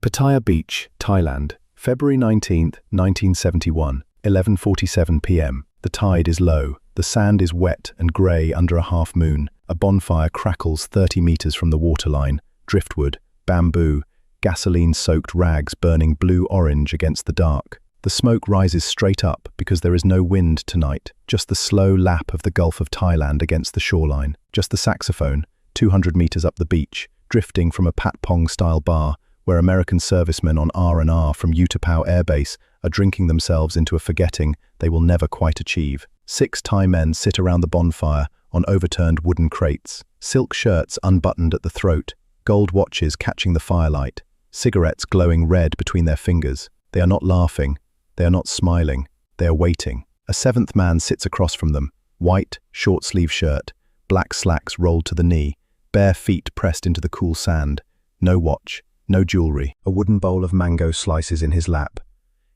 Pattaya Beach, Thailand, February 19, 1971, 11:47 p.m. The tide is low, the sand is wet and grey under a half moon. A bonfire crackles 30 meters from the waterline, driftwood, bamboo, gasoline-soaked rags burning blue-orange against the dark. The smoke rises straight up because there is no wind tonight, just the slow lap of the Gulf of Thailand against the shoreline, just the saxophone, 200 meters up the beach, drifting from a Patpong-style bar, where American servicemen on R&R from Utapao Air Base are drinking themselves into a forgetting they will never quite achieve. 6 Thai men sit around the bonfire on overturned wooden crates, silk shirts unbuttoned at the throat, gold watches catching the firelight, cigarettes glowing red between their fingers. They are not laughing, they are not smiling, they are waiting. A 7th man sits across from them, white, short-sleeve shirt, black slacks rolled to the knee, bare feet pressed into the cool sand, no watch, no jewelry, a wooden bowl of mango slices in his lap.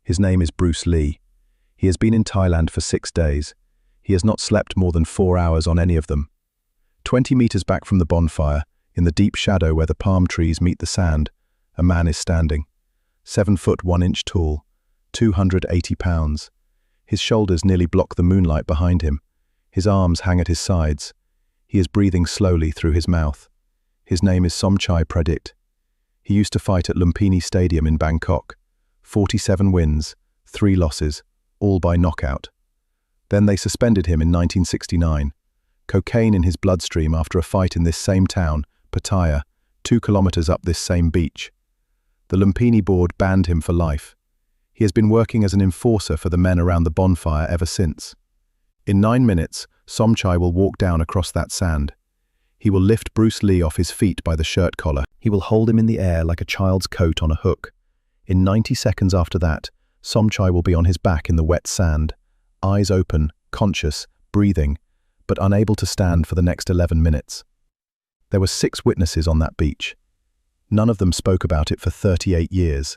His name is Bruce Lee. He has been in Thailand for 6 days. He has not slept more than 4 hours on any of them. 20 meters back from the bonfire, in the deep shadow where the palm trees meet the sand, a man is standing. 7 foot 1 inch tall, 280 pounds. His shoulders nearly block the moonlight behind him. His arms hang at his sides. He is breathing slowly through his mouth. His name is Somchai Pradit. He used to fight at Lumpinee Stadium in Bangkok. 47 wins, 3 losses, all by knockout. Then they suspended him in 1969. Cocaine in his bloodstream after a fight in this same town, Pattaya, 2 kilometers up this same beach. The Lumpinee board banned him for life. He has been working as an enforcer for the men around the bonfire ever since. In 9 minutes, Somchai will walk down across that sand. He will lift Bruce Lee off his feet by the shirt collar. He will hold him in the air like a child's coat on a hook. In 90 seconds after that, Somchai will be on his back in the wet sand, eyes open, conscious, breathing, but unable to stand for the next 11 minutes. There were 6 witnesses on that beach. None of them spoke about it for 38 years.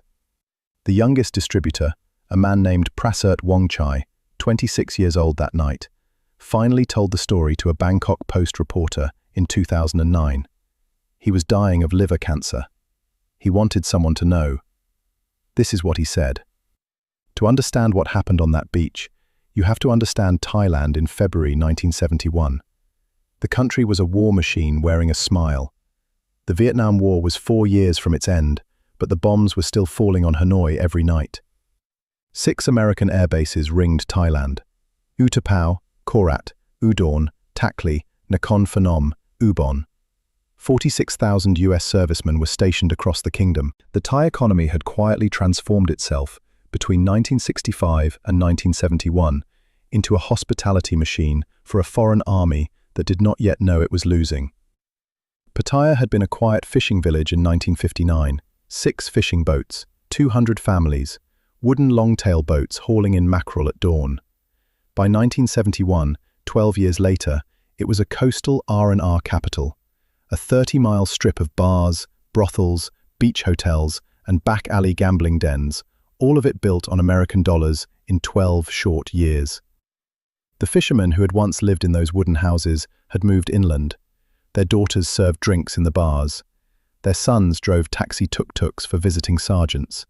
The youngest distributor, a man named Prasert Wongchai, 26 years old that night, finally told the story to a Bangkok Post reporter in 2009. He was dying of liver cancer. He wanted someone to know. This is what he said. To understand what happened on that beach, you have to understand Thailand in February 1971. The country was a war machine wearing a smile. The Vietnam War was 4 years from its end, but the bombs were still falling on Hanoi every night. 6 American air bases ringed Thailand: Utapao, Korat, Udon, Takli, Nakhon Phanom, Ubon. 46,000 US servicemen were stationed across the kingdom. The Thai economy had quietly transformed itself between 1965 and 1971 into a hospitality machine for a foreign army that did not yet know it was losing. Pattaya had been a quiet fishing village in 1959, 6 fishing boats, 200 families, wooden longtail boats hauling in mackerel at dawn. By 1971, 12 years later, it was a coastal R&R capital, a 30-mile strip of bars, brothels, beach hotels, and back-alley gambling dens, all of it built on American dollars in 12 short years. The fishermen who had once lived in those wooden houses had moved inland. Their daughters served drinks in the bars. Their sons drove taxi tuk-tuks for visiting sergeants.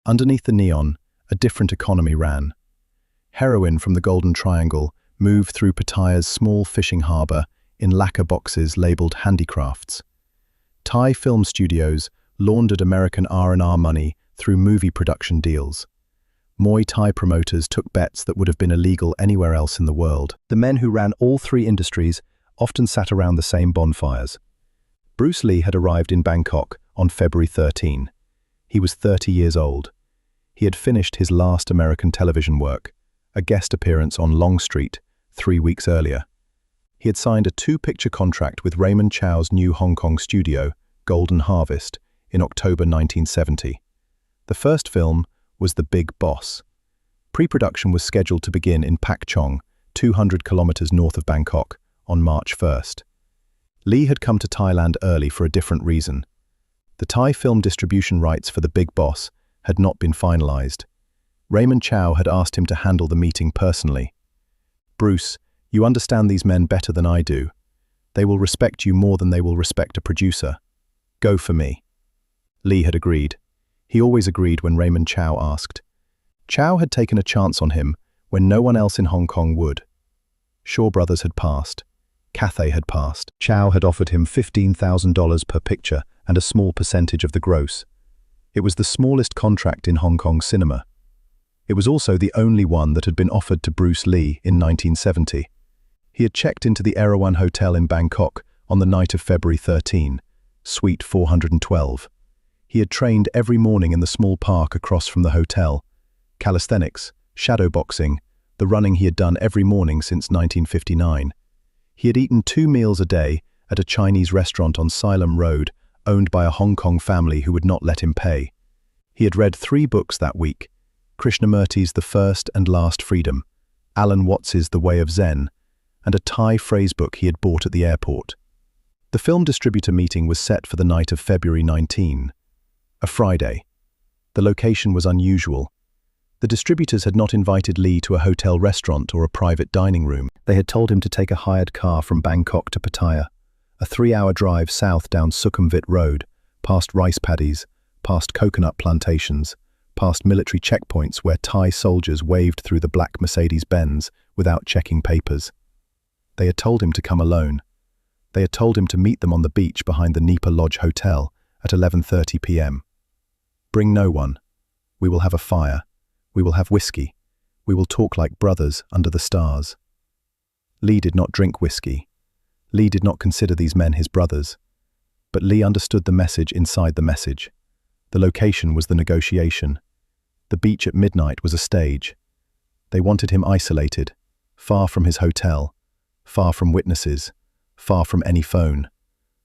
Underneath the neon, a different economy ran. Heroin from the Golden Triangle moved through Pattaya's small fishing harbour in lacquer boxes labelled handicrafts. Thai film studios laundered American R&R money through movie production deals. Muay Thai promoters took bets that would have been illegal anywhere else in the world. The men who ran all 3 industries often sat around the same bonfires. Bruce Lee had arrived in Bangkok on February 13. He was 30 years old. He had finished his last American television work, a guest appearance on Long Street, 3 weeks earlier. He had signed a 2-picture contract with Raymond Chow's new Hong Kong studio, Golden Harvest, in October 1970. The first film was The Big Boss. Pre-production was scheduled to begin in Pak Chong, 200 kilometers north of Bangkok, on March 1st. Lee had come to Thailand early for a different reason. The Thai film distribution rights for The Big Boss had not been finalized. Raymond Chow had asked him to handle the meeting personally. "Bruce, you understand these men better than I do. They will respect you more than they will respect a producer. Go for me." Lee had agreed. He always agreed when Raymond Chow asked. Chow had taken a chance on him when no one else in Hong Kong would. Shaw Brothers had passed. Cathay had passed. Chow had offered him $15,000 per picture and a small percentage of the gross. It was the smallest contract in Hong Kong cinema. It was also the only one that had been offered to Bruce Lee in 1970. He had checked into the Erawan Hotel in Bangkok on the night of February 13, Suite 412. He had trained every morning in the small park across from the hotel. Calisthenics, shadow boxing, the running he had done every morning since 1959. He had eaten 2 meals a day at a Chinese restaurant on Siloam Road, owned by a Hong Kong family who would not let him pay. He had read 3 books that week: Krishnamurti's The First and Last Freedom, Alan Watts's The Way of Zen, and a Thai phrase book he had bought at the airport. The film distributor meeting was set for the night of February 19, a Friday. The location was unusual. The distributors had not invited Lee to a hotel restaurant or a private dining room. They had told him to take a hired car from Bangkok to Pattaya, a 3-hour drive south down Sukhumvit Road, past rice paddies, past coconut plantations, past military checkpoints where Thai soldiers waved through the black Mercedes-Benz without checking papers. They had told him to come alone. They had told him to meet them on the beach behind the Nipa Lodge Hotel at 11:30 p.m. Bring no one. We will have a fire. We will have whiskey. We will talk like brothers under the stars. Lee did not drink whiskey. Lee did not consider these men his brothers. But Lee understood the message inside the message. The location was the negotiation. The beach at midnight was a stage. They wanted him isolated, far from his hotel, far from witnesses, far from any phone,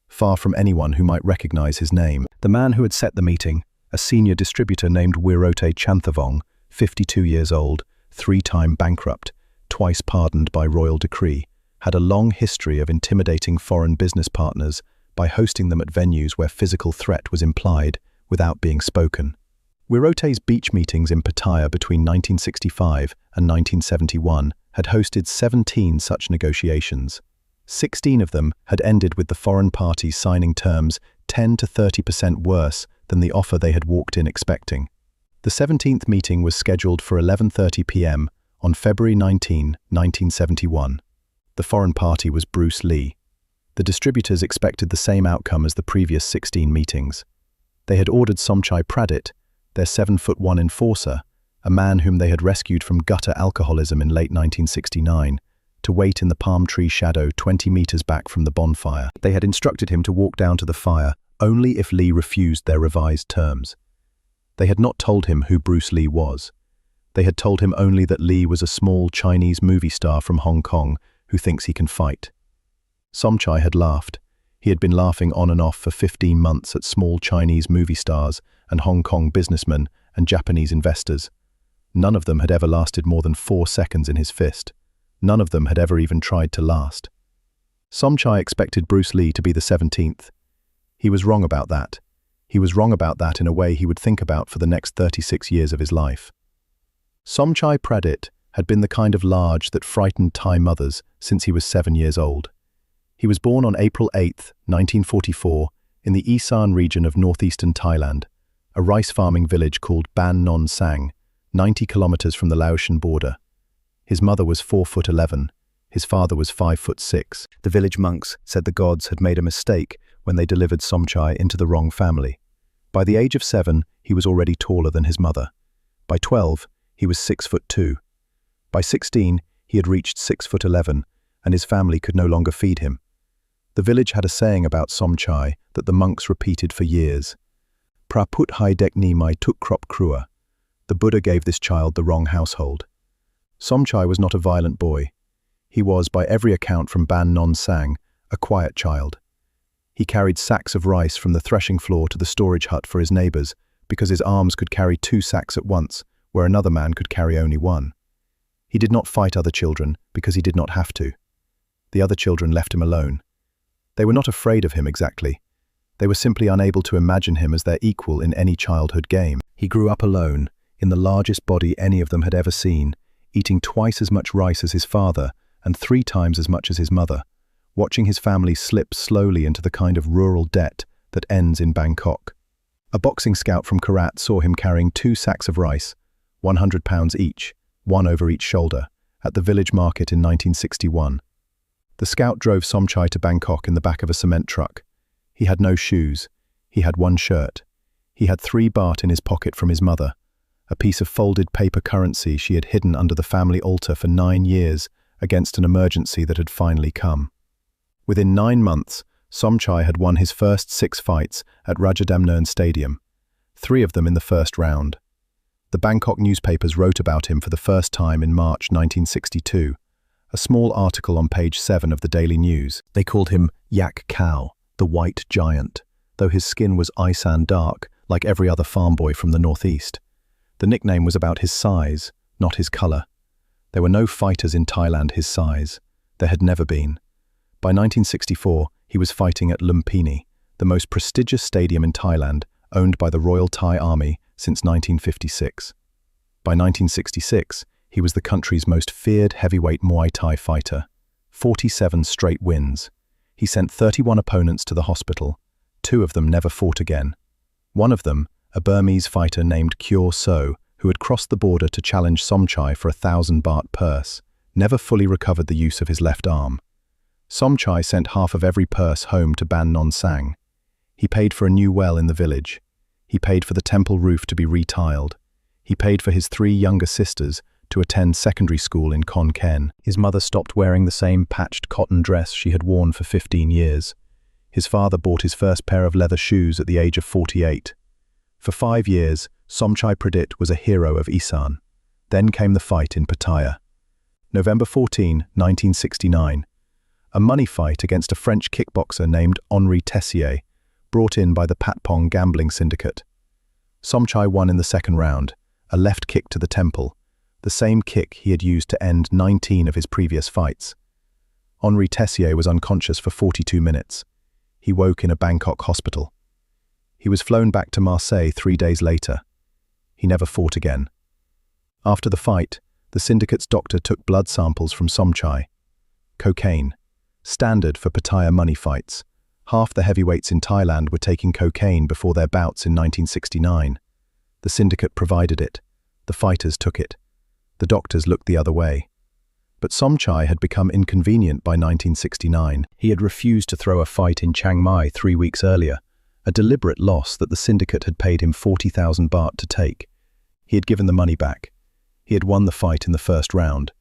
far from anyone who might recognize his name. The man who had set the meeting, a senior distributor named Wirote Chanthavong, 52 years old, 3-time bankrupt, twice pardoned by royal decree, had a long history of intimidating foreign business partners by hosting them at venues where physical threat was implied without being spoken. Wirote's beach meetings in Pattaya between 1965 and 1971 had hosted 17 such negotiations. 16 of them had ended with the foreign parties signing terms 10 to 30% worse than the offer they had walked in expecting. The 17th meeting was scheduled for 11:30 p.m. on February 19, 1971. The foreign party was Bruce Lee. The distributors expected the same outcome as the previous 16 meetings. They had ordered Somchai Pradit, their 7'1" enforcer, a man whom they had rescued from gutter alcoholism in late 1969, to wait in the palm tree shadow 20 meters back from the bonfire. They had instructed him to walk down to the fire only if Lee refused their revised terms. They had not told him who Bruce Lee was. They had told him only that Lee was a small Chinese movie star from Hong Kong who thinks he can fight. Somchai had laughed. He had been laughing on and off for 15 months at small Chinese movie stars and Hong Kong businessmen and Japanese investors. None of them had ever lasted more than 4 seconds in his fist. None of them had ever even tried to last. Somchai expected Bruce Lee to be the 17th. He was wrong about that. He was wrong about that in a way he would think about for the next 36 years of his life. Somchai Pradit had been the kind of large that frightened Thai mothers since he was 7 years old. He was born on April 8, 1944, in the Isan region of northeastern Thailand, a rice farming village called Ban Non Sang, 90 kilometers from the Laotian border. His mother was 4'11". His father was 5'6". The village monks said the gods had made a mistake when they delivered Somchai into the wrong family. By the age of 7, he was already taller than his mother. By 12, he was 6'2". By 16, he had reached 6'11", and his family could no longer feed him. The village had a saying about Somchai that the monks repeated for years. Praput hai dek ni mai tuk krop krua. The Buddha gave this child the wrong household. Somchai was not a violent boy. He was, by every account from Ban Non Sang, a quiet child. He carried sacks of rice from the threshing floor to the storage hut for his neighbors because his arms could carry 2 sacks at once, where another man could carry only 1. He did not fight other children because he did not have to. The other children left him alone. They were not afraid of him exactly. They were simply unable to imagine him as their equal in any childhood game. He grew up alone, in the largest body any of them had ever seen, eating twice as much rice as his father and 3 times as much as his mother, watching his family slip slowly into the kind of rural debt that ends in Bangkok. A boxing scout from Korat saw him carrying 2 sacks of rice, 100 pounds each, one over each shoulder, at the village market in 1961. The scout drove Somchai to Bangkok in the back of a cement truck. He had no shoes. He had 1 shirt. He had 3 baht in his pocket from his mother, a piece of folded paper currency she had hidden under the family altar for 9 years against an emergency that had finally come. Within 9 months, Somchai had won his first 6 fights at Muay Stadium, 3 of them in the first round. The Bangkok newspapers wrote about him for the first time in March 1962, a small article on page 7 of the Daily News. They called him Yak Cow, the White Giant, though his skin was ice-and dark, like every other farm boy from the northeast. The nickname was about his size, not his color. There were no fighters in Thailand his size. There had never been. By 1964, he was fighting at Lumpinee, the most prestigious stadium in Thailand, owned by the Royal Thai Army since 1956. By 1966, he was the country's most feared heavyweight Muay Thai fighter. 47 straight wins. He sent 31 opponents to the hospital. 2 of them never fought again. One of them, a Burmese fighter named Kyo So, who had crossed the border to challenge Somchai for 1,000 baht purse, never fully recovered the use of his left arm. Somchai sent half of every purse home to Ban Non Sang. He paid for a new well in the village. He paid for the temple roof to be retiled. He paid for his 3 younger sisters to attend secondary school in Khon Kaen. His mother stopped wearing the same patched cotton dress she had worn for 15 years. His father bought his first pair of leather shoes at the age of 48. For 5 years, Somchai Pradit was a hero of Isan. Then came the fight in Pattaya. November 14, 1969. A money fight against a French kickboxer named Henri Tessier, brought in by the Patpong gambling syndicate. Somchai won in the second round, a left kick to the temple, the same kick he had used to end 19 of his previous fights. Henri Tessier was unconscious for 42 minutes. He woke in a Bangkok hospital. He was flown back to Marseille 3 days later. He never fought again. After the fight, the syndicate's doctor took blood samples from Somchai. Cocaine. Standard for Pattaya money fights. Half the heavyweights in Thailand were taking cocaine before their bouts in 1969. The syndicate provided it. The fighters took it. The doctors looked the other way. But Somchai had become inconvenient by 1969. He had refused to throw a fight in Chiang Mai 3 weeks earlier, a deliberate loss that the syndicate had paid him 40,000 baht to take. He had given the money back. He had won the fight in the first round.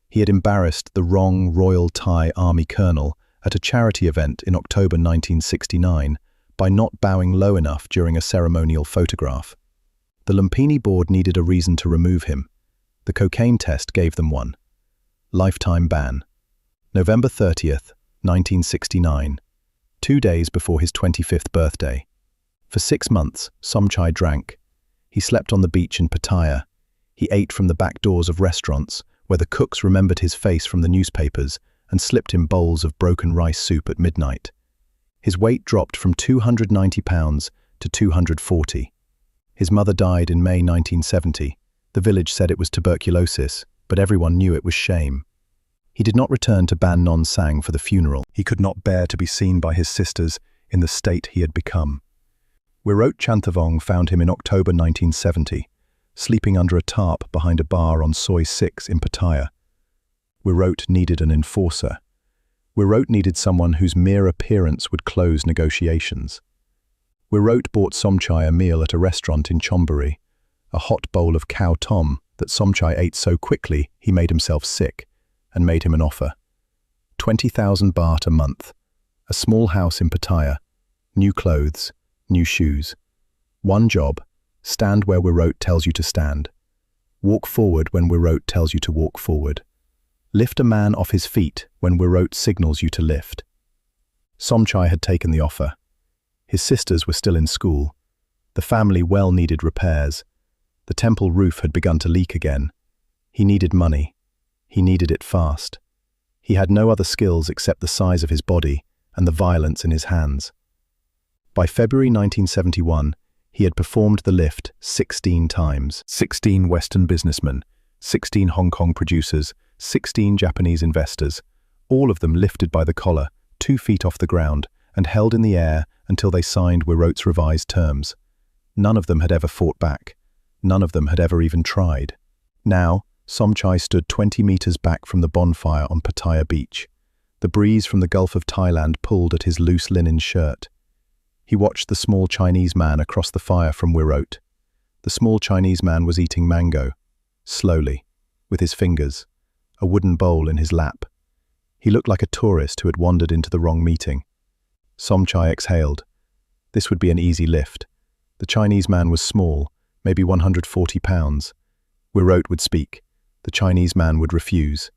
He had embarrassed the wrong Royal Thai Army colonel at a charity event in October 1969 by not bowing low enough during a ceremonial photograph. The Lumpinee board needed a reason to remove him. The cocaine test gave them one. Lifetime ban. November 30th, 1969. 2 days before his 25th birthday. For 6 months, Somchai drank. He slept on the beach in Pattaya. He ate from the back doors of restaurants, where the cooks remembered his face from the newspapers and slipped him bowls of broken rice soup at midnight. His weight dropped from 290 pounds to 240. His mother died in May 1970. The village said it was tuberculosis, but everyone knew it was shame. He did not return to Ban Non Sang for the funeral. He could not bear to be seen by his sisters in the state he had become. Wirot Chanthavong found him in October 1970, sleeping under a tarp behind a bar on Soi 6 in Pattaya. Wirot needed an enforcer. Wirot needed someone whose mere appearance would close negotiations. Wirot bought Somchai a meal at a restaurant in Chonburi, a hot bowl of cow tom that Somchai ate so quickly he made himself sick, and made him an offer. 20,000 baht a month, a small house in Pattaya, new clothes, new shoes. One job: stand where Wirot tells you to stand. Walk forward when Wirot tells you to walk forward. Lift a man off his feet when Wirot signals you to lift. Somchai had taken the offer. His sisters were still in school. The family well needed repairs. The temple roof had begun to leak again. He needed money. He needed it fast. He had no other skills except the size of his body and the violence in his hands. By February 1971, he had performed the lift 16 times. 16 Western businessmen, 16 Hong Kong producers, 16 Japanese investors, all of them lifted by the collar, 2 feet off the ground, and held in the air until they signed Wirot's revised terms. None of them had ever fought back. None of them had ever even tried. Now, Somchai stood 20 meters back from the bonfire on Pattaya beach. The breeze from the Gulf of Thailand pulled at his loose linen shirt. He watched the small Chinese man across the fire from Wirot. The small Chinese man was eating mango, slowly, with his fingers, a wooden bowl in his lap. He looked like a tourist who had wandered into the wrong meeting. Somchai exhaled. This would be an easy lift. The Chinese man was small, maybe 140 pounds. Wirot would speak. The Chinese man would refuse.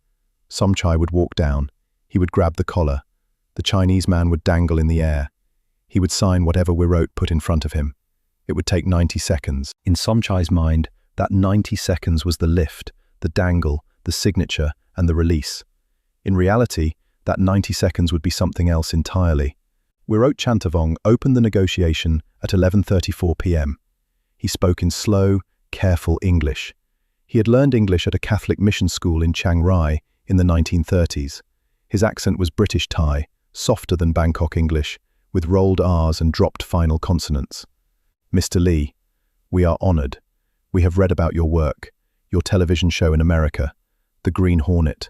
Somchai would walk down. He would grab the collar. The Chinese man would dangle in the air. He would sign whatever Wirot put in front of him. It would take 90 seconds. In Somchai's mind, that 90 seconds was the lift, the dangle, the signature, and the release. In reality, that 90 seconds would be something else entirely. Wirot Chantavong opened the negotiation at 11:34 p.m. He spoke in slow, careful English. He had learned English at a Catholic mission school in Chiang Rai in the 1930s. His accent was British Thai, softer than Bangkok English, with rolled R's and dropped final consonants. Mr. Lee, we are honored. We have read about your work, your television show in America, The Green Hornet.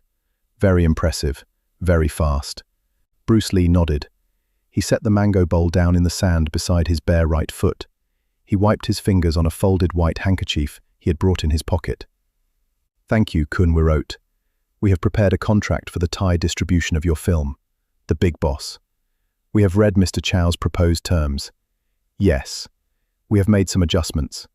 Very impressive, very fast. Bruce Lee nodded. He set the mango bowl down in the sand beside his bare right foot. He wiped his fingers on a folded white handkerchief he had brought in his pocket. Thank you, Kun Wirot. We have prepared a contract for the Thai distribution of your film, The Big Boss. We have read Mr. Chow's proposed terms. Yes, we have made some adjustments.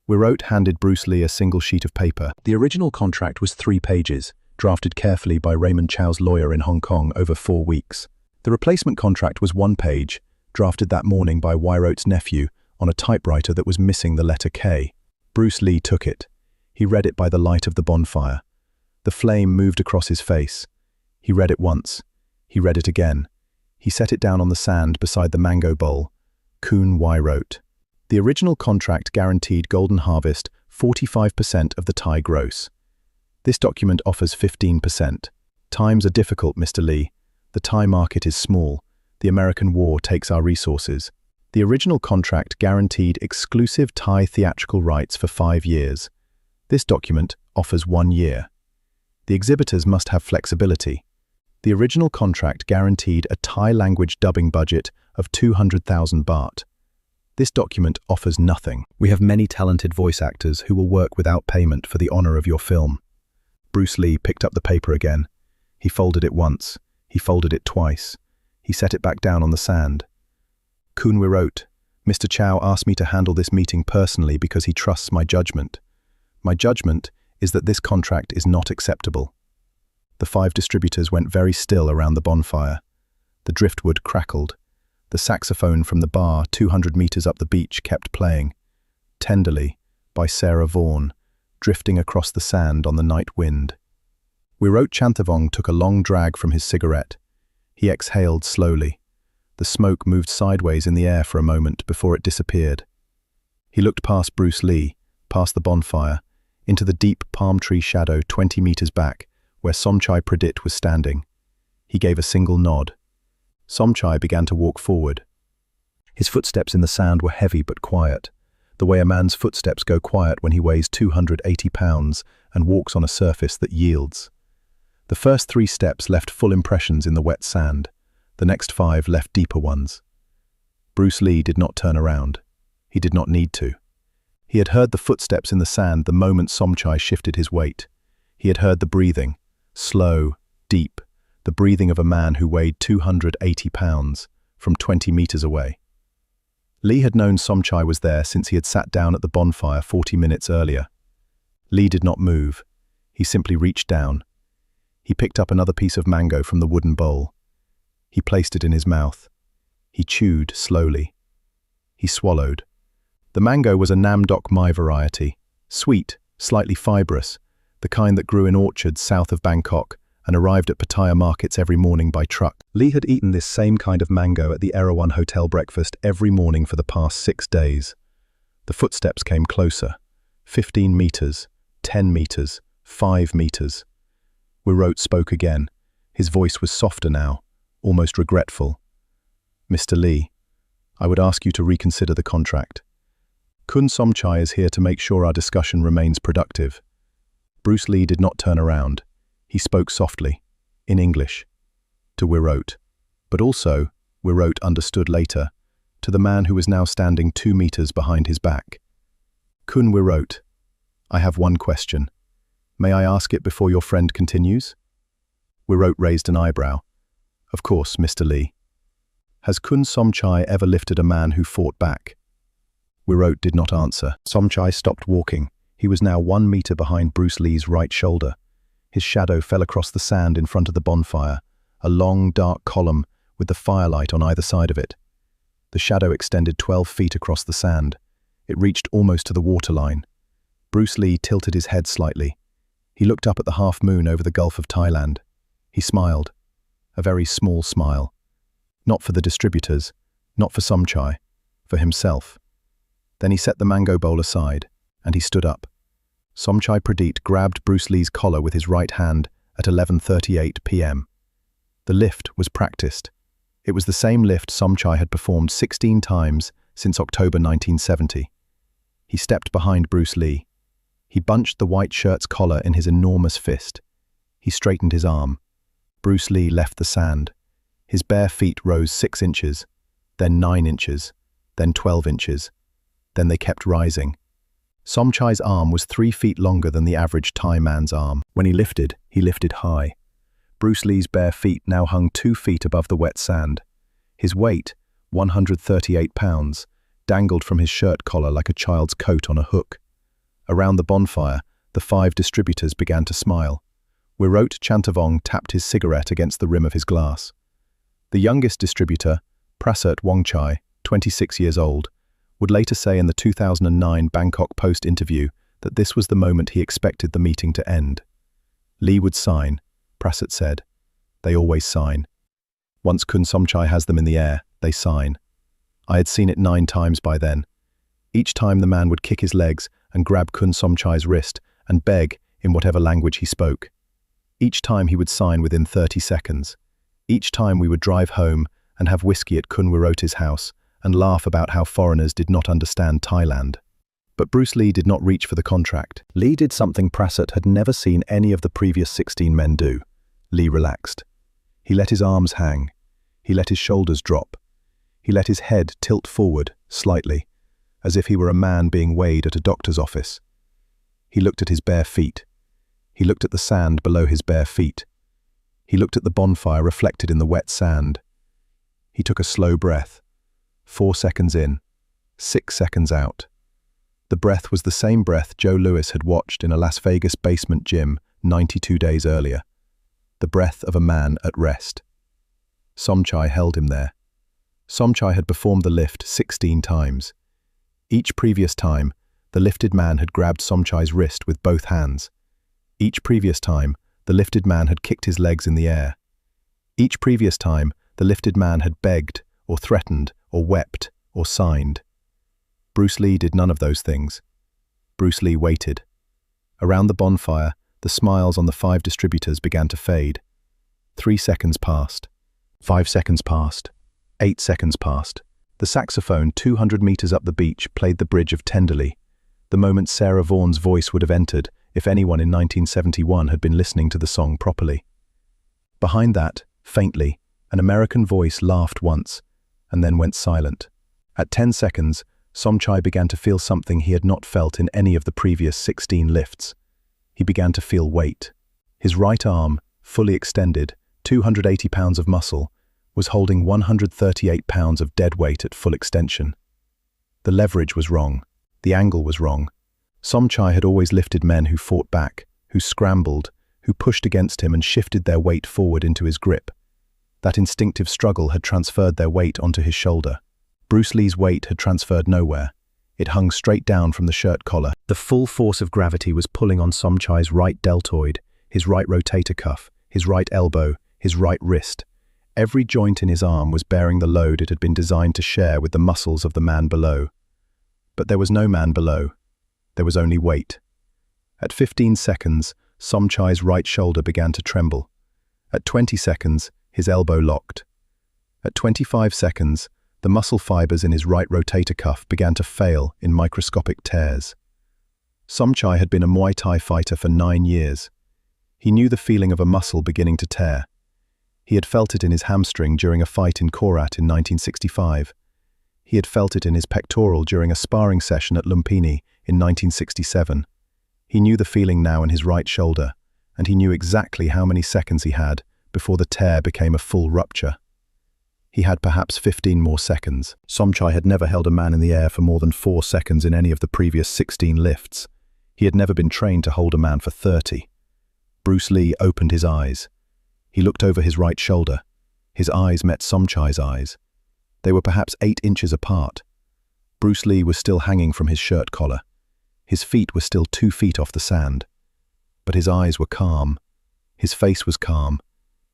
Wirot handed Bruce Lee a single sheet of paper. The original contract was 3 pages, drafted carefully by Raymond Chow's lawyer in Hong Kong over 4 weeks. The replacement contract was 1 page, drafted that morning by Wirot's nephew on a typewriter that was missing the letter K. Bruce Lee took it. He read it by the light of the bonfire. The flame moved across his face. He read it once. He read it again. He set it down on the sand beside the mango bowl. Kun Wirot. The original contract guaranteed Golden Harvest 45% of the Thai gross. This document offers 15%. Times are difficult, Mr. Lee. The Thai market is small. The American war takes our resources. The original contract guaranteed exclusive Thai theatrical rights for 5 years. This document offers 1 year. The exhibitors must have flexibility. The original contract guaranteed a Thai language dubbing budget of 200,000 baht. This document offers nothing. We have many talented voice actors who will work without payment for the honor of your film. Bruce Lee picked up the paper again. He folded it once. He folded it twice. He set it back down on the sand. Kun Wirot, Mr. Chow asked me to handle this meeting personally because he trusts my judgment. My judgment is that this contract is not acceptable. The 5 distributors went very still around the bonfire. The driftwood crackled. The saxophone from the bar 200 meters up the beach kept playing. Tenderly, by Sarah Vaughan, drifting across the sand on the night wind. Wirot Chantavong took a long drag from his cigarette. He exhaled slowly. The smoke moved sideways in the air for a moment before it disappeared. He looked past Bruce Lee, past the bonfire, into the deep palm tree shadow 20 meters back, where Somchai Pradit was standing. He gave a single nod. Somchai began to walk forward. His footsteps in the sand were heavy but quiet, the way a man's footsteps go quiet when he weighs 280 pounds and walks on a surface that yields. The first 3 steps left full impressions in the wet sand. The next 5 left deeper ones. Bruce Lee did not turn around. He did not need to. He had heard the footsteps in the sand the moment Somchai shifted his weight. He had heard the breathing, slow, deep, the breathing of a man who weighed 280 pounds, from 20 meters away. Lee had known Somchai was there since he had sat down at the bonfire 40 minutes earlier. Lee did not move. He simply reached down. He picked up another piece of mango from the wooden bowl. He placed it in his mouth. He chewed slowly. He swallowed. The mango was a Nam Dok Mai variety, sweet, slightly fibrous, the kind that grew in orchards south of Bangkok and arrived at Pattaya markets every morning by truck. Lee had eaten this same kind of mango at the Erawan Hotel breakfast every morning for the past 6 days. The footsteps came closer. 15 meters, 10 meters, 5 meters. Wirot spoke again. His voice was softer now, almost regretful. Mr. Lee, I would ask you to reconsider the contract. Kun Somchai is here to make sure our discussion remains productive. Bruce Lee did not turn around. He spoke softly, in English, to Wirot. But also, Wirot understood later, to the man who was now standing 2 meters behind his back. Kun Wirot, I have one question. May I ask it before your friend continues? Wirot raised an eyebrow. Of course, Mr. Lee. Has Kun Somchai ever lifted a man who fought back? Wirot did not answer. Somchai stopped walking. He was now 1 meter behind Bruce Lee's right shoulder. His shadow fell across the sand in front of the bonfire, a long, dark column with the firelight on either side of it. The shadow extended 12 feet across the sand. It reached almost to the waterline. Bruce Lee tilted his head slightly. He looked up at the half-moon over the Gulf of Thailand. He smiled, a very small smile. Not for the distributors, not for Somchai, for himself. Then he set the mango bowl aside, and he stood up. Somchai Pradit grabbed Bruce Lee's collar with his right hand at 11:38 p.m. The lift was practiced. It was the same lift Somchai had performed 16 times since October 1970. He stepped behind Bruce Lee. He bunched the white shirt's collar in his enormous fist. He straightened his arm. Bruce Lee left the sand. His bare feet rose 6 inches, then 9 inches, then 12 inches. Then they kept rising. Somchai's arm was 3 feet longer than the average Thai man's arm. When he lifted high. Bruce Lee's bare feet now hung 2 feet above the wet sand. His weight, 138 pounds, dangled from his shirt collar like a child's coat on a hook. Around the bonfire, the 5 distributors began to smile. Wirot Chantavong tapped his cigarette against the rim of his glass. The youngest distributor, Prasert Wongchai, 26 years old, would later say in the 2009 Bangkok Post interview that this was the moment he expected the meeting to end. Lee would sign, Prasert said. They always sign. Once Kun Somchai has them in the air, they sign. I had seen it 9 times by then. Each time the man would kick his legs and grab Kun Somchai's wrist and beg in whatever language he spoke. Each time he would sign within 30 seconds. Each time we would drive home and have whiskey at Kun Wirot's house and laugh about how foreigners did not understand Thailand. But Bruce Lee did not reach for the contract. Lee did something Prasert had never seen any of the previous 16 men do. Lee relaxed. He let his arms hang. He let his shoulders drop. He let his head tilt forward, slightly, as if he were a man being weighed at a doctor's office. He looked at his bare feet. He looked at the sand below his bare feet. He looked at the bonfire reflected in the wet sand. He took a slow breath. 4 seconds in, 6 seconds out. The breath was the same breath Joe Louis had watched in a Las Vegas basement gym 92 days earlier. The breath of a man at rest. Somchai held him there. Somchai had performed the lift 16 times. Each previous time, the lifted man had grabbed Somchai's wrist with both hands. Each previous time, the lifted man had kicked his legs in the air. Each previous time, the lifted man had begged, or threatened, or wept, or signed. Bruce Lee did none of those things. Bruce Lee waited. Around the bonfire, the smiles on the 5 distributors began to fade. 3 seconds passed. 5 seconds passed. 8 seconds passed. The saxophone 200 meters up the beach played the bridge of Tenderly, the moment Sarah Vaughan's voice would have entered if anyone in 1971 had been listening to the song properly. Behind that, faintly, an American voice laughed once, and then went silent. At 10 seconds, Somchai began to feel something he had not felt in any of the previous 16 lifts. He began to feel weight. His right arm, fully extended, 280 pounds of muscle, was holding 138 pounds of dead weight at full extension. The leverage was wrong. The angle was wrong. Somchai had always lifted men who fought back, who scrambled, who pushed against him and shifted their weight forward into his grip. That instinctive struggle had transferred their weight onto his shoulder. Bruce Lee's weight had transferred nowhere. It hung straight down from the shirt collar. The full force of gravity was pulling on Somchai's right deltoid, his right rotator cuff, his right elbow, his right wrist. Every joint in his arm was bearing the load it had been designed to share with the muscles of the man below. But there was no man below. There was only weight. At 15 seconds, Somchai's right shoulder began to tremble. At 20 seconds, his elbow locked. At 25 seconds, The muscle fibers in his right rotator cuff began to fail in microscopic tears. Somchai had been a Muay Thai fighter for 9 years. He knew the feeling of a muscle beginning to tear. He had felt it in his hamstring during a fight in Korat in 1965. He had felt it in his pectoral during a sparring session at Lumpinee in 1967. He knew the feeling now in his right shoulder, and he knew exactly how many seconds he had before the tear became a full rupture. He had perhaps 15 more seconds. Somchai had never held a man in the air for more than 4 seconds in any of the previous 16 lifts. He had never been trained to hold a man for 30. Bruce Lee opened his eyes. He looked over his right shoulder. His eyes met Somchai's eyes. They were perhaps 8 inches apart. Bruce Lee was still hanging from his shirt collar. His feet were still 2 feet off the sand. But his eyes were calm. His face was calm.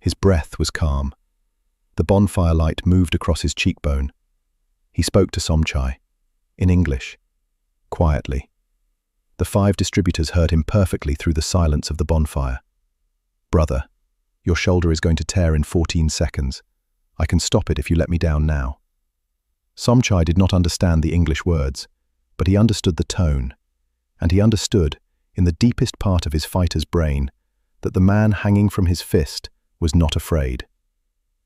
His breath was calm. The bonfire light moved across his cheekbone. He spoke to Somchai, in English, quietly. The 5 distributors heard him perfectly through the silence of the bonfire. "Brother, your shoulder is going to tear in 14 seconds. I can stop it if you let me down now." Somchai did not understand the English words, but he understood the tone, and he understood, in the deepest part of his fighter's brain, that the man hanging from his fist was not afraid.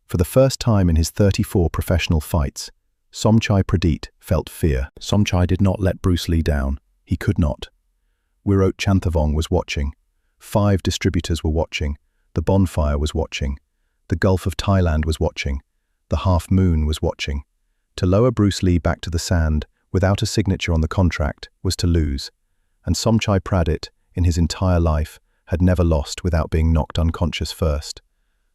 For the first time in his 34 professional fights, Somchai Pradit felt fear. Somchai did not let Bruce Lee down. He could not. Wirot Chanthavong was watching. 5 distributors were watching. The bonfire was watching. The Gulf of Thailand was watching. The half moon was watching. To lower Bruce Lee back to the sand without a signature on the contract was to lose. And Somchai Pradit, in his entire life, had never lost without being knocked unconscious first.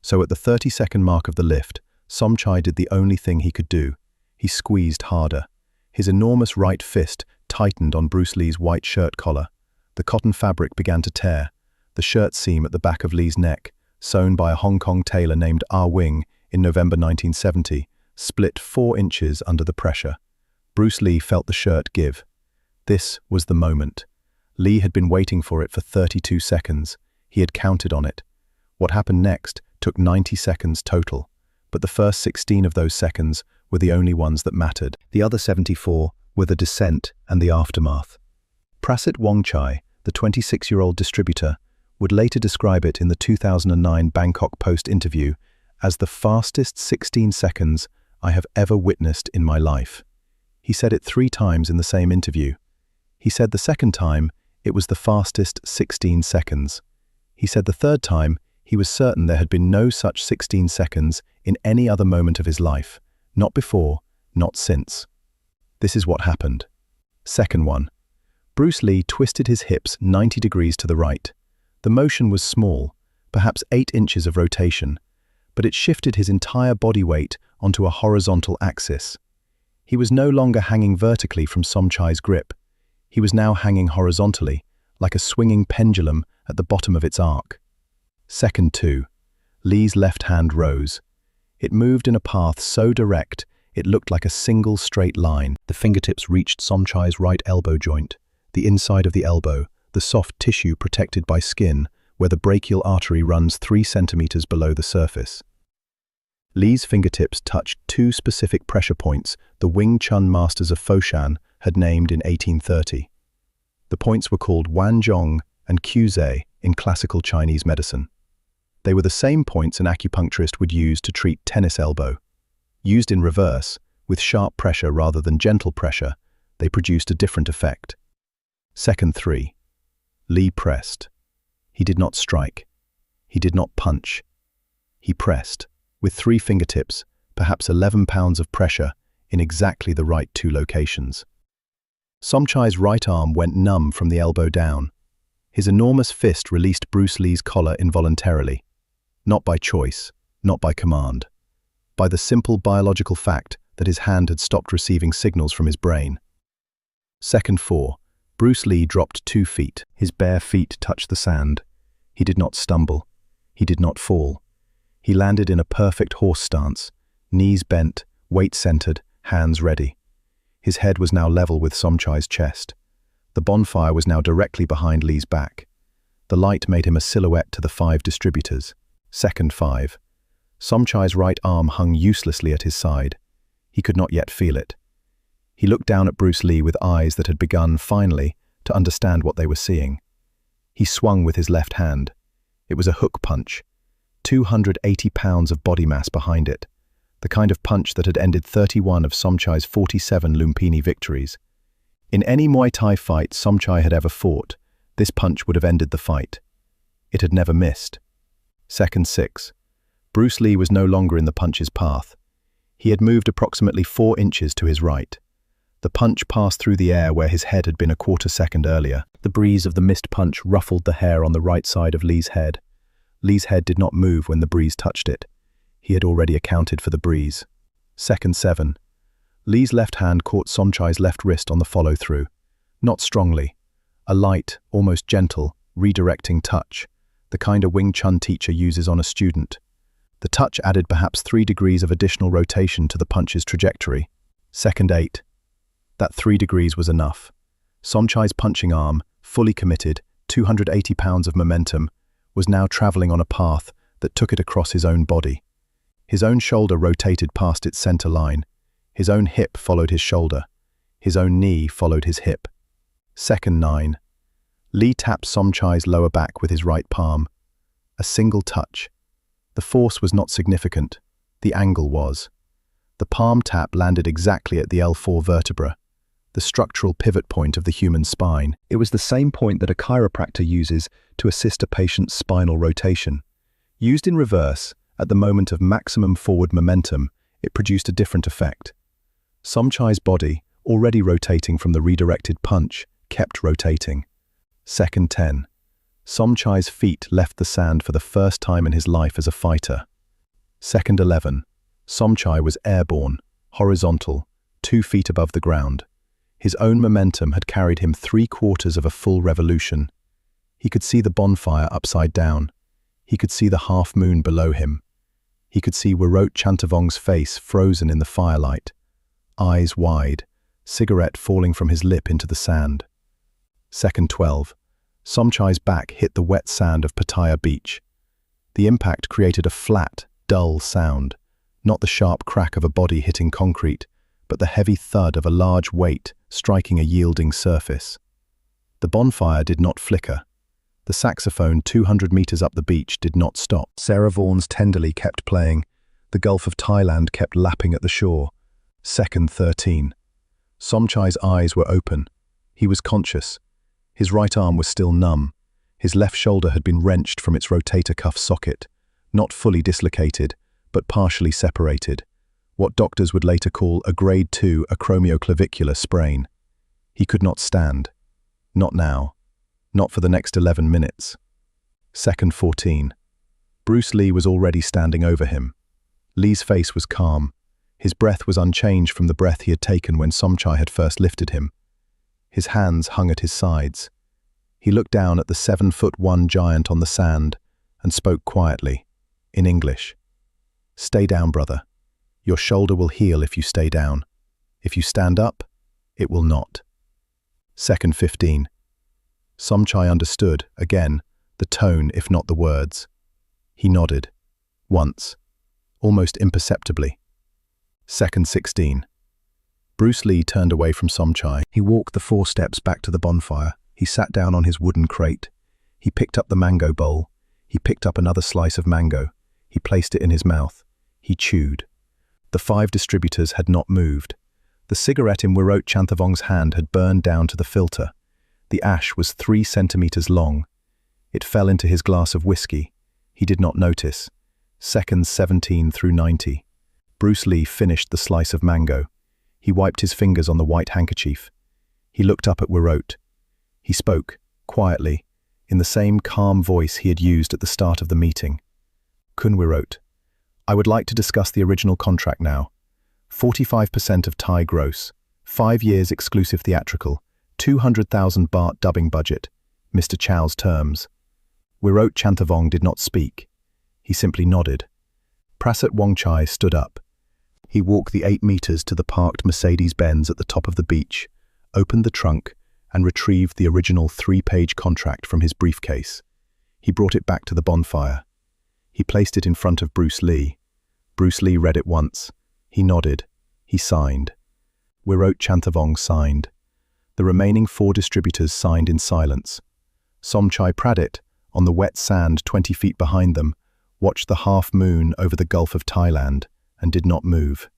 So at the 30-second mark of the lift, Somchai did the only thing he could do. He squeezed harder. His enormous right fist tightened on Bruce Lee's white shirt collar. The cotton fabric began to tear. The shirt seam at the back of Lee's neck, sewn by a Hong Kong tailor named Ah Wing in November 1970, split 4 inches under the pressure. Bruce Lee felt the shirt give. This was the moment. Lee had been waiting for it for 32 seconds. He had counted on it. What happened next took 90 seconds total, but the first 16 of those seconds were the only ones that mattered. The other 74 were the descent and the aftermath. Prasit Wongchai, the 26-year-old distributor, would later describe it in the 2009 Bangkok Post interview as the fastest 16 seconds I have ever witnessed in my life. He said it 3 times in the same interview. He said the second time it was the fastest 16 seconds. He said the third time he was certain there had been no such 16 seconds in any other moment of his life, not before, not since. This is what happened. Second one. Bruce Lee twisted his hips 90 degrees to the right. The motion was small, perhaps 8 inches of rotation, but it shifted his entire body weight onto a horizontal axis. He was no longer hanging vertically from Somchai's grip. He was now hanging horizontally, like a swinging pendulum at the bottom of its arc. Second 2. Lee's left hand rose. It moved in a path so direct it looked like a single straight line. The fingertips reached Somchai's right elbow joint, the inside of the elbow, the soft tissue protected by skin, where the brachial artery runs 3 centimeters below the surface. Lee's fingertips touched 2 specific pressure points the Wing Chun masters of Foshan had named in 1830. The points were called Wanzhong and Quzhe in classical Chinese medicine. They were the same points an acupuncturist would use to treat tennis elbow. Used in reverse, with sharp pressure rather than gentle pressure, they produced a different effect. Second 3. Lee pressed. He did not strike. He did not punch. He pressed, with 3 fingertips, perhaps 11 pounds of pressure, in exactly the right 2 locations. Somchai's right arm went numb from the elbow down. His enormous fist released Bruce Lee's collar involuntarily. Not by choice, not by command. By the simple biological fact that his hand had stopped receiving signals from his brain. Second 4. Bruce Lee dropped 2 feet. His bare feet touched the sand. He did not stumble. He did not fall. He landed in a perfect horse stance, knees bent, weight centered, hands ready. His head was now level with Somchai's chest. The bonfire was now directly behind Lee's back. The light made him a silhouette to the 5 distributors. Second 5. Somchai's right arm hung uselessly at his side. He could not yet feel it. He looked down at Bruce Lee with eyes that had begun, finally, to understand what they were seeing. He swung with his left hand. It was a hook punch, 280 pounds of body mass behind it, the kind of punch that had ended 31 of Somchai's 47 Lumpinee victories. In any Muay Thai fight Somchai had ever fought, this punch would have ended the fight. It had never missed. Second 6. Bruce Lee was no longer in the punch's path. He had moved approximately 4 inches to his right. The punch passed through the air where his head had been a quarter second earlier. The breeze of the missed punch ruffled the hair on the right side of Lee's head. Lee's head did not move when the breeze touched it. He had already accounted for the breeze. Second 7. Lee's left hand caught Somchai's left wrist on the follow-through. Not strongly. A light, almost gentle, redirecting touch, the kind a Wing Chun teacher uses on a student. The touch added perhaps 3 degrees of additional rotation to the punch's trajectory. Second 8. That 3 degrees was enough. Somchai's punching arm, fully committed, 280 pounds of momentum, was now traveling on a path that took it across his own body. His own shoulder rotated past its center line. His own hip followed his shoulder. His own knee followed his hip. Second 9. Lee tapped Somchai's lower back with his right palm. A single touch. The force was not significant. The angle was. The palm tap landed exactly at the L4 vertebra, the structural pivot point of the human spine. It was the same point that a chiropractor uses to assist a patient's spinal rotation. Used in reverse, at the moment of maximum forward momentum, it produced a different effect. Somchai's body, already rotating from the redirected punch, kept rotating. Second 10. Somchai's feet left the sand for the first time in his life as a fighter. Second 11. Somchai was airborne, horizontal, 2 feet above the ground. His own momentum had carried him 3/4 of a full revolution. He could see the bonfire upside down. He could see the half-moon below him. He could see Wirot Chantavong's face frozen in the firelight, eyes wide, cigarette falling from his lip into the sand. Second 12. Somchai's back hit the wet sand of Pattaya beach. The impact created a flat, dull sound, not the sharp crack of a body hitting concrete, but the heavy thud of a large weight striking a yielding surface. The bonfire did not flicker. The saxophone 200 meters up the beach did not stop. Sarah Vaughan's Tenderly kept playing. The Gulf of Thailand kept lapping at the shore. Second 13. Somchai's eyes were open. He was conscious. His right arm was still numb. His left shoulder had been wrenched from its rotator cuff socket, not fully dislocated, but partially separated, what doctors would later call a grade 2 acromioclavicular sprain. He could not stand. Not now. Not for the next 11 minutes. Second 14. Bruce Lee was already standing over him. Lee's face was calm. His breath was unchanged from the breath he had taken when Somchai had first lifted him. His hands hung at his sides. He looked down at the 7'1" giant on the sand and spoke quietly, in English. "Stay down, brother. Your shoulder will heal if you stay down. If you stand up, it will not." Second 15. Somchai understood, again, the tone if not the words. He nodded. Once. Almost imperceptibly. Second 16. Bruce Lee turned away from Somchai. He walked the 4 steps back to the bonfire. He sat down on his wooden crate. He picked up the mango bowl. He picked up another slice of mango. He placed it in his mouth. He chewed. The 5 distributors had not moved. The cigarette in Wirot Chantavong's hand had burned down to the filter. The ash was 3 centimeters long. It fell into his glass of whiskey. He did not notice. Seconds 17 through 90. Bruce Lee finished the slice of mango. He wiped his fingers on the white handkerchief. He looked up at Wirot. He spoke, quietly, in the same calm voice he had used at the start of the meeting. "Kun Wirot, I would like to discuss the original contract now. 45% of Thai gross, 5 years exclusive theatrical, 200,000 baht dubbing budget, Mr. Chow's terms." Wirot Chantavong did not speak. He simply nodded. Prasat Wongchai stood up. He walked the 8 meters to the parked Mercedes-Benz at the top of the beach, opened the trunk, and retrieved the original 3-page contract from his briefcase. He brought it back to the bonfire. He placed it in front of Bruce Lee. Bruce Lee read it once. He nodded. He signed. Wirot Chanthavong signed. The remaining 4 distributors signed in silence. Somchai Pradit, on the wet sand 20 feet behind them, watched the half-moon over the Gulf of Thailand and did not move.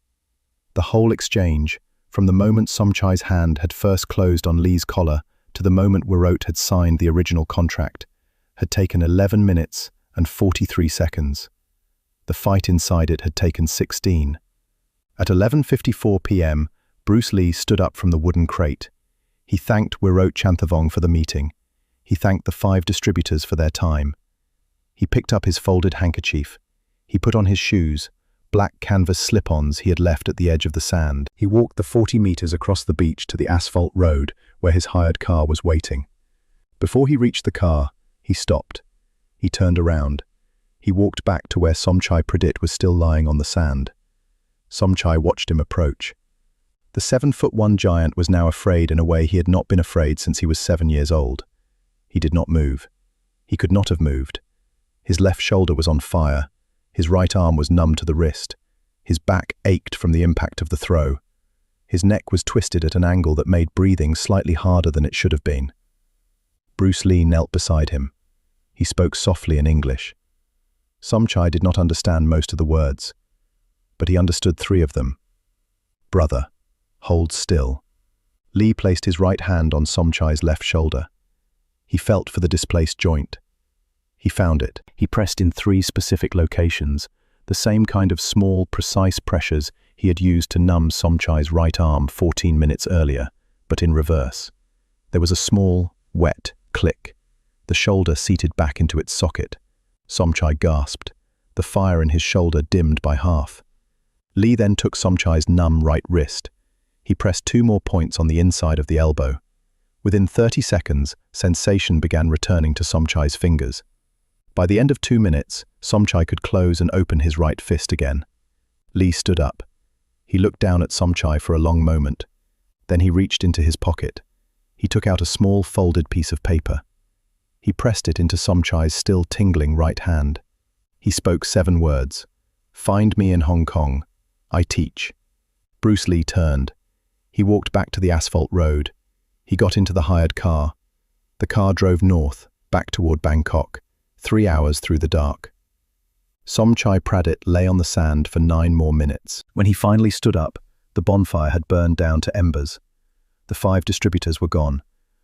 The whole exchange, from the moment Somchai's hand had first closed on Lee's collar to the moment Wirot had signed the original contract, had taken 11 minutes and 43 seconds. The fight inside it had taken 16. At 11:54 p.m., Bruce Lee stood up from the wooden crate. He thanked Wirot Chanthavong for the meeting. He thanked the 5 distributors for their time. He picked up his folded handkerchief. He put on his shoes, black canvas slip-ons he had left at the edge of the sand. He walked the 40 meters across the beach to the asphalt road where his hired car was waiting. Before he reached the car, he stopped. He turned around. He walked back to where Somchai Pradit was still lying on the sand. Somchai watched him approach. The 7'1" giant was now afraid in a way he had not been afraid since he was 7 years old. He did not move. He could not have moved. His left shoulder was on fire. His right arm was numb to the wrist. His back ached from the impact of the throw. His neck was twisted at an angle that made breathing slightly harder than it should have been. Bruce Lee knelt beside him. He spoke softly in English. Somchai did not understand most of the words, but he understood 3 of them. Brother, hold still. Lee placed his right hand on Somchai's left shoulder. He felt for the displaced joint. He found it. He pressed in 3 specific locations, the same kind of small, precise pressures he had used to numb Somchai's right arm 14 minutes earlier, but in reverse. There was a small, wet click. The shoulder seated back into its socket. Somchai gasped. The fire in his shoulder dimmed by half. Lee then took Somchai's numb right wrist. He pressed 2 more points on the inside of the elbow. Within 30 seconds, sensation began returning to Somchai's fingers. By the end of 2 minutes, Somchai could close and open his right fist again. Lee stood up. He looked down at Somchai for a long moment. Then he reached into his pocket. He took out a small folded piece of paper. He pressed it into Somchai's still tingling right hand. He spoke 7 words. Find me in Hong Kong. I teach. Bruce Lee turned. He walked back to the asphalt road. He got into the hired car. The car drove north, back toward Bangkok, 3 hours through the dark. Somchai Pradit lay on the sand for 9 more minutes. When he finally stood up, the bonfire had burned down to embers. The 5 distributors were gone.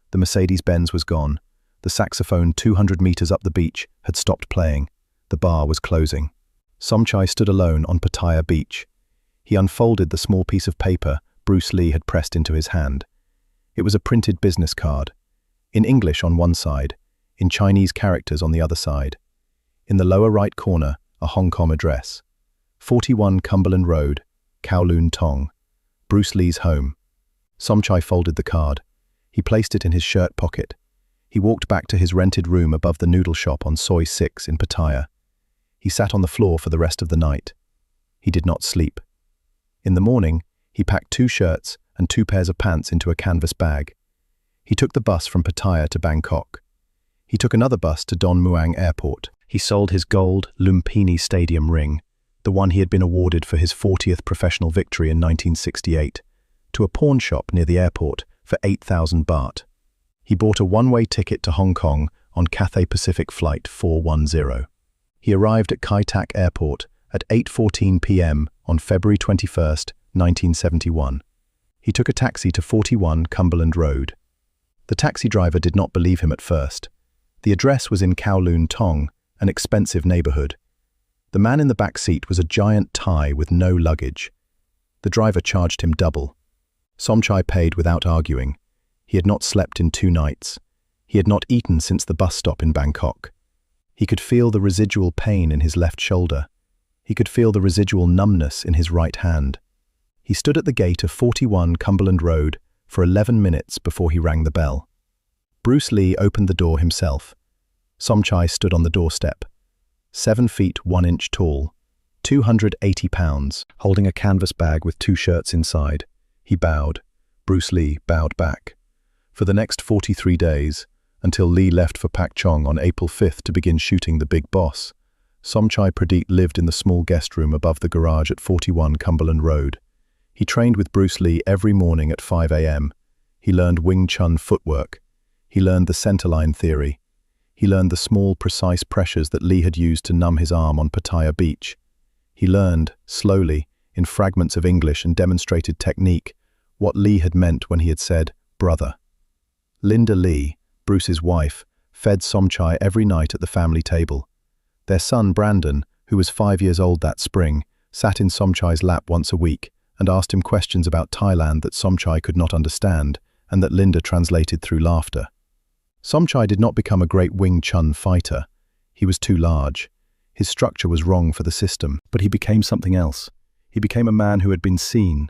The Mercedes-Benz was gone. The saxophone 200 meters up the beach had stopped playing. The bar was closing. Somchai stood alone on Pattaya beach. He unfolded the small piece of paper Bruce Lee had pressed into his hand. It was a printed business card. In English on one side, in Chinese characters on the other side. In the lower right corner, a Hong Kong address. 41 Cumberland Road, Kowloon Tong. Bruce Lee's home. Somchai folded the card. He placed it in his shirt pocket. He walked back to his rented room above the noodle shop on Soi 6 in Pattaya. He sat on the floor for the rest of the night. He did not sleep. In the morning, he packed 2 shirts and 2 pairs of pants into a canvas bag. He took the bus from Pattaya to Bangkok. He took another bus to Don Muang Airport. He sold his gold Lumpinee Stadium ring, the one he had been awarded for his 40th professional victory in 1968, to a pawn shop near the airport for 8,000 baht. He bought a one-way ticket to Hong Kong on Cathay Pacific Flight 410. He arrived at Kai Tak Airport at 8:14 p.m. on February 21, 1971. He took a taxi to 41 Cumberland Road. The taxi driver did not believe him at first. The address was in Kowloon Tong, an expensive neighborhood. The man in the back seat was a giant Thai with no luggage. The driver charged him double. Somchai paid without arguing. He had not slept in 2 nights. He had not eaten since the bus stop in Bangkok. He could feel the residual pain in his left shoulder. He could feel the residual numbness in his right hand. He stood at the gate of 41 Cumberland Road for 11 minutes before he rang the bell. Bruce Lee opened the door himself. Somchai stood on the doorstep. 7 feet 1 inch tall, 280 pounds, holding a canvas bag with 2 shirts inside. He bowed. Bruce Lee bowed back. For the next 43 days, until Lee left for Pak Chong on April 5th to begin shooting The Big Boss, Somchai Pradit lived in the small guest room above the garage at 41 Cumberland Road. He trained with Bruce Lee every morning at 5 a.m. He learned Wing Chun footwork. He learned the centerline theory. He learned the small, precise pressures that Lee had used to numb his arm on Pattaya beach. He learned, slowly, in fragments of English and demonstrated technique, what Lee had meant when he had said, "brother." Linda Lee, Bruce's wife, fed Somchai every night at the family table. Their son, Brandon, who was 5 years old that spring, sat in Somchai's lap once a week and asked him questions about Thailand that Somchai could not understand and that Linda translated through laughter. Somchai did not become a great Wing Chun fighter. He was too large. His structure was wrong for the system, but he became something else. He became a man who had been seen.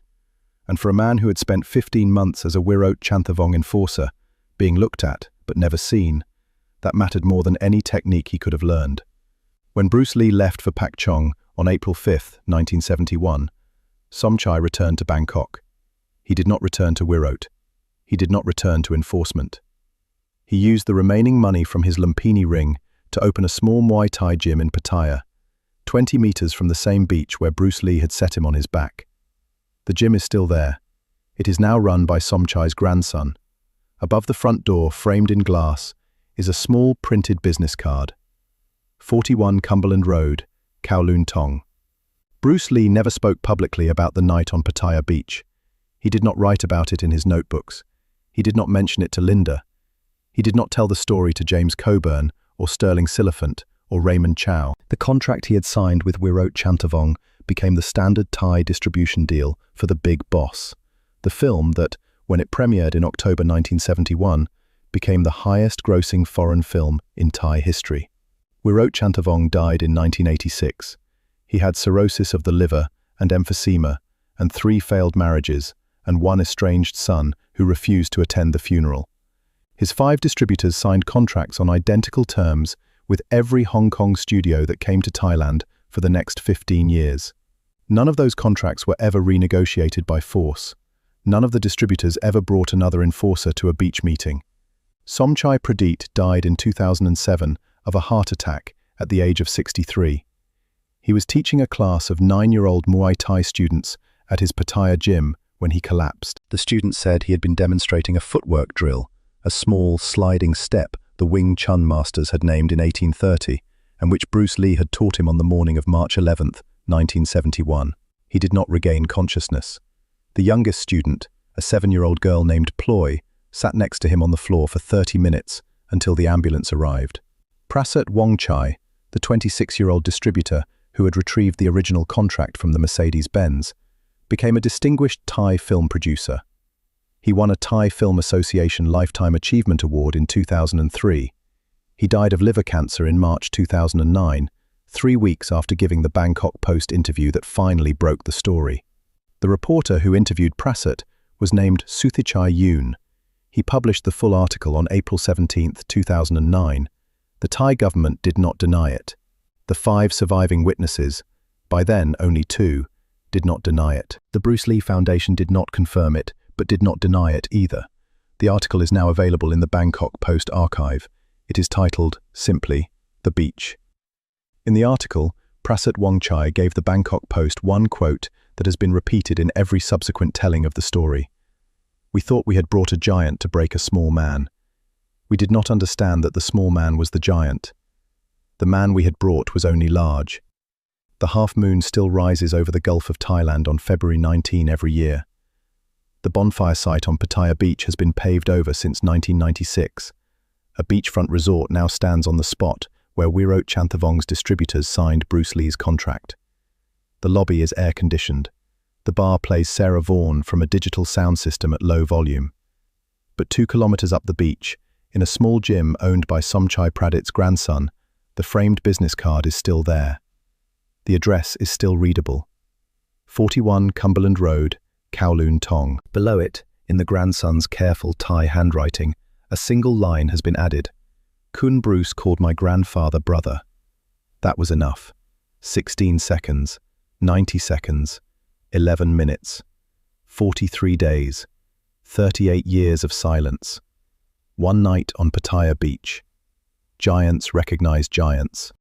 And for a man who had spent 15 months as a Wirot Chanthavong enforcer, being looked at, but never seen, that mattered more than any technique he could have learned. When Bruce Lee left for Pak Chong on April 5, 1971, Somchai returned to Bangkok. He did not return to Wirot. He did not return to enforcement. He used the remaining money from his Lumpinee ring to open a small Muay Thai gym in Pattaya, 20 meters from the same beach where Bruce Lee had set him on his back. The gym is still there. It is now run by Somchai's grandson. Above the front door, framed in glass, is a small printed business card. 41 Cumberland Road, Kowloon Tong. Bruce Lee never spoke publicly about the night on Pattaya Beach. He did not write about it in his notebooks. He did not mention it to Linda. He did not tell the story to James Coburn or Sterling Siliphant or Raymond Chow. The contract he had signed with Wirot Chanthavong became the standard Thai distribution deal for The Big Boss, the film that, when it premiered in October 1971, became the highest-grossing foreign film in Thai history. Wirot Chanthavong died in 1986. He had cirrhosis of the liver and emphysema, and 3 failed marriages, and 1 estranged son who refused to attend the funeral. His 5 distributors signed contracts on identical terms with every Hong Kong studio that came to Thailand for the next 15 years. None of those contracts were ever renegotiated by force. None of the distributors ever brought another enforcer to a beach meeting. Somchai Pradit died in 2007 of a heart attack at the age of 63. He was teaching a class of 9-year-old Muay Thai students at his Pattaya gym when he collapsed. The students said he had been demonstrating a footwork drill, a small, sliding step the Wing Chun masters had named in 1830, and which Bruce Lee had taught him on the morning of March 11, 1971. He did not regain consciousness. The youngest student, a 7-year-old girl named Ploy, sat next to him on the floor for 30 minutes until the ambulance arrived. Prasat Wongchai, the 26-year-old distributor who had retrieved the original contract from the Mercedes-Benz, became a distinguished Thai film producer. He won a Thai Film Association Lifetime Achievement Award in 2003. He died of liver cancer in March 2009, 3 weeks after giving the Bangkok Post interview that finally broke the story. The reporter who interviewed Prasat was named Suthichai Yoon. He published the full article on April 17, 2009. The Thai government did not deny it. The 5 surviving witnesses, by then only 2, did not deny it. The Bruce Lee Foundation did not confirm it, but did not deny it either. The article is now available in the Bangkok Post archive. It is titled, simply, The Beach. In the article, Prasat Wongchai gave the Bangkok Post one quote that has been repeated in every subsequent telling of the story. "We thought we had brought a giant to break a small man. We did not understand that the small man was the giant. The man we had brought was only large." The half-moon still rises over the Gulf of Thailand on February 19 every year. The bonfire site on Pattaya Beach has been paved over since 1996. A beachfront resort now stands on the spot where Wirot Chanthavong's distributors signed Bruce Lee's contract. The lobby is air-conditioned. The bar plays Sarah Vaughan from a digital sound system at low volume. But 2 kilometers up the beach, in a small gym owned by Somchai Pradit's grandson, the framed business card is still there. The address is still readable. 41 Cumberland Road, Kowloon Tong. Below it, in the grandson's careful Thai handwriting, a single line has been added. "Kun Bruce called my grandfather brother." That was enough. 16 seconds, 90 seconds, 11 minutes, 43 days, 38 years of silence. One night on Pattaya Beach. Giants recognize giants.